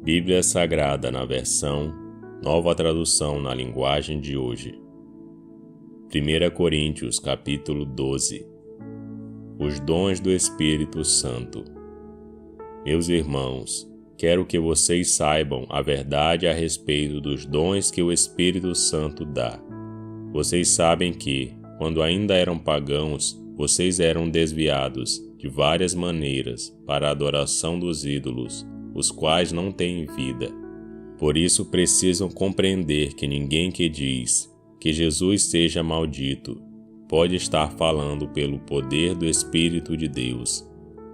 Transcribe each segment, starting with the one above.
Bíblia Sagrada na versão Nova Tradução na linguagem de hoje. 1 Coríntios capítulo 12. Os dons do Espírito Santo. Meus irmãos, quero que vocês saibam a verdade a respeito dos dons que o Espírito Santo dá. Vocês sabem que, quando ainda eram pagãos, vocês eram desviados de várias maneiras para a adoração dos ídolos, os quais não têm vida. Por isso precisam compreender que ninguém que diz que Jesus seja maldito pode estar falando pelo poder do Espírito de Deus,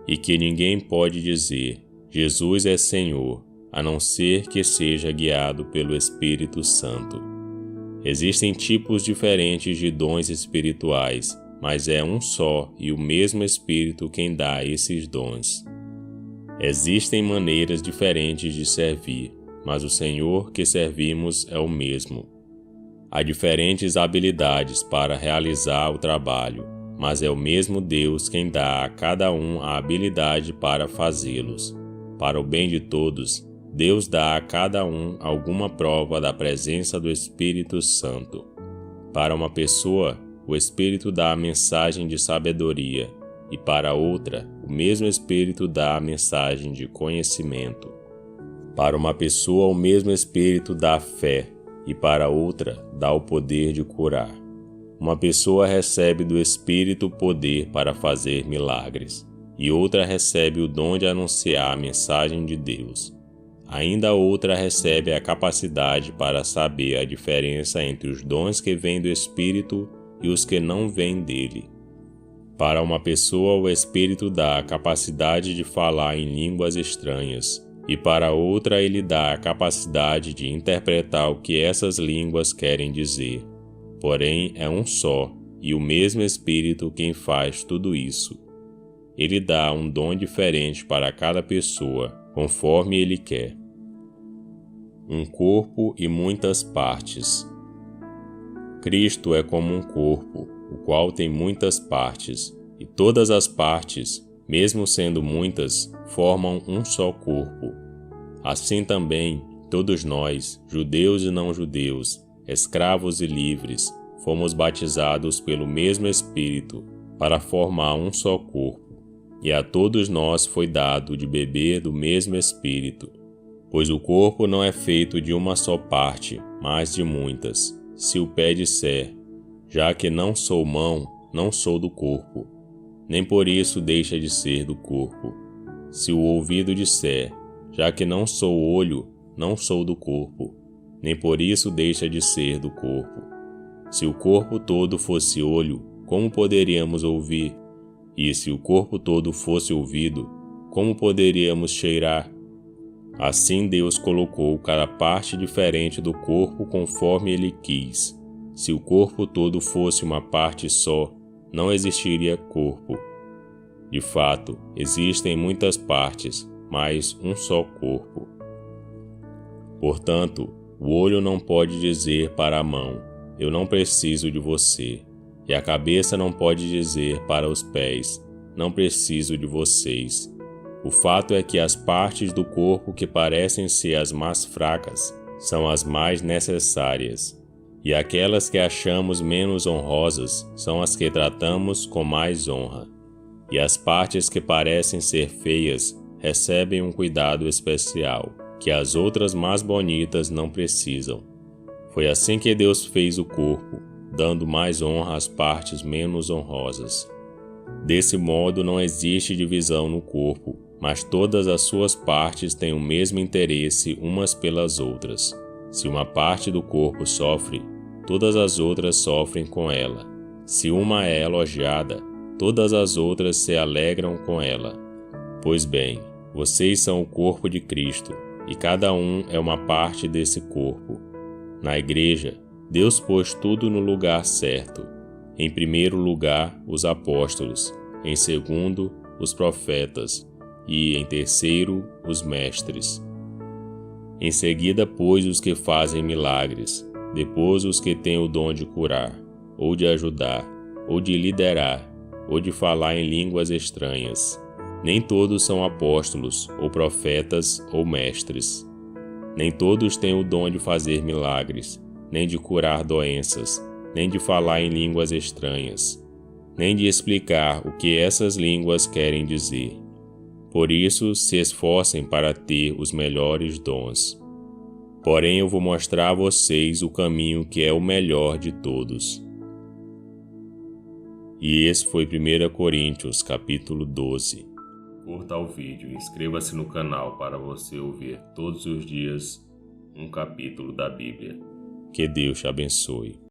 e que ninguém pode dizer Jesus é Senhor, a não ser que seja guiado pelo Espírito Santo. Existem tipos diferentes de dons espirituais, mas é um só e o mesmo Espírito quem dá esses dons. Existem maneiras diferentes de servir, mas o Senhor que servimos é o mesmo. Há diferentes habilidades para realizar o trabalho, mas é o mesmo Deus quem dá a cada um a habilidade para fazê-los. Para o bem de todos, Deus dá a cada um alguma prova da presença do Espírito Santo. Para uma pessoa, o Espírito dá a mensagem de sabedoria, e para outra, o mesmo Espírito dá a mensagem de conhecimento. Para uma pessoa, o mesmo Espírito dá fé, e para outra, dá o poder de curar. Uma pessoa recebe do Espírito o poder para fazer milagres, e outra recebe o dom de anunciar a mensagem de Deus. Ainda outra recebe a capacidade para saber a diferença entre os dons que vêm do Espírito e os que não vêm dele. Para uma pessoa, o Espírito dá a capacidade de falar em línguas estranhas, e para outra ele dá a capacidade de interpretar o que essas línguas querem dizer. Porém, é um só, e o mesmo Espírito quem faz tudo isso. Ele dá um dom diferente para cada pessoa, conforme ele quer. Um corpo e muitas partes. Cristo é como um corpo, o qual tem muitas partes, e todas as partes, mesmo sendo muitas, formam um só corpo. Assim também, todos nós, judeus e não judeus, escravos e livres, fomos batizados pelo mesmo Espírito para formar um só corpo, e a todos nós foi dado de beber do mesmo Espírito. Pois o corpo não é feito de uma só parte, mas de muitas. Se o pé disser, já que não sou mão, não sou do corpo, nem por isso deixa de ser do corpo. Se o ouvido disser, já que não sou olho, não sou do corpo, nem por isso deixa de ser do corpo. Se o corpo todo fosse olho, como poderíamos ouvir? E se o corpo todo fosse ouvido, como poderíamos cheirar? Assim Deus colocou cada parte diferente do corpo conforme Ele quis. Se o corpo todo fosse uma parte só, não existiria corpo. De fato, existem muitas partes, mas um só corpo. Portanto, o olho não pode dizer para a mão, eu não preciso de você, e a cabeça não pode dizer para os pés, não preciso de vocês. O fato é que as partes do corpo que parecem ser as mais fracas são as mais necessárias, e aquelas que achamos menos honrosas são as que tratamos com mais honra. E as partes que parecem ser feias recebem um cuidado especial, que as outras mais bonitas não precisam. Foi assim que Deus fez o corpo, dando mais honra às partes menos honrosas. Desse modo não existe divisão no corpo, mas todas as suas partes têm o mesmo interesse umas pelas outras. Se uma parte do corpo sofre, todas as outras sofrem com ela. Se uma é elogiada, todas as outras se alegram com ela. Pois bem, vocês são o corpo de Cristo, e cada um é uma parte desse corpo. Na igreja, Deus pôs tudo no lugar certo. Em primeiro lugar, os apóstolos, em segundo, os profetas, e em terceiro, os mestres. Em seguida, pôs os que fazem milagres, depois os que têm o dom de curar, ou de ajudar, ou de liderar, ou de falar em línguas estranhas. Nem todos são apóstolos, ou profetas, ou mestres, Nem todos têm o dom de fazer milagres, nem de curar doenças, nem de falar em línguas estranhas, nem de explicar o que essas línguas querem dizer. Por isso, se esforcem para ter os melhores dons. Porém, eu vou mostrar a vocês o caminho que é o melhor de todos. E esse foi 1 Coríntios, capítulo 12. Curta o vídeo e inscreva-se no canal para você ouvir todos os dias um capítulo da Bíblia. Que Deus te abençoe.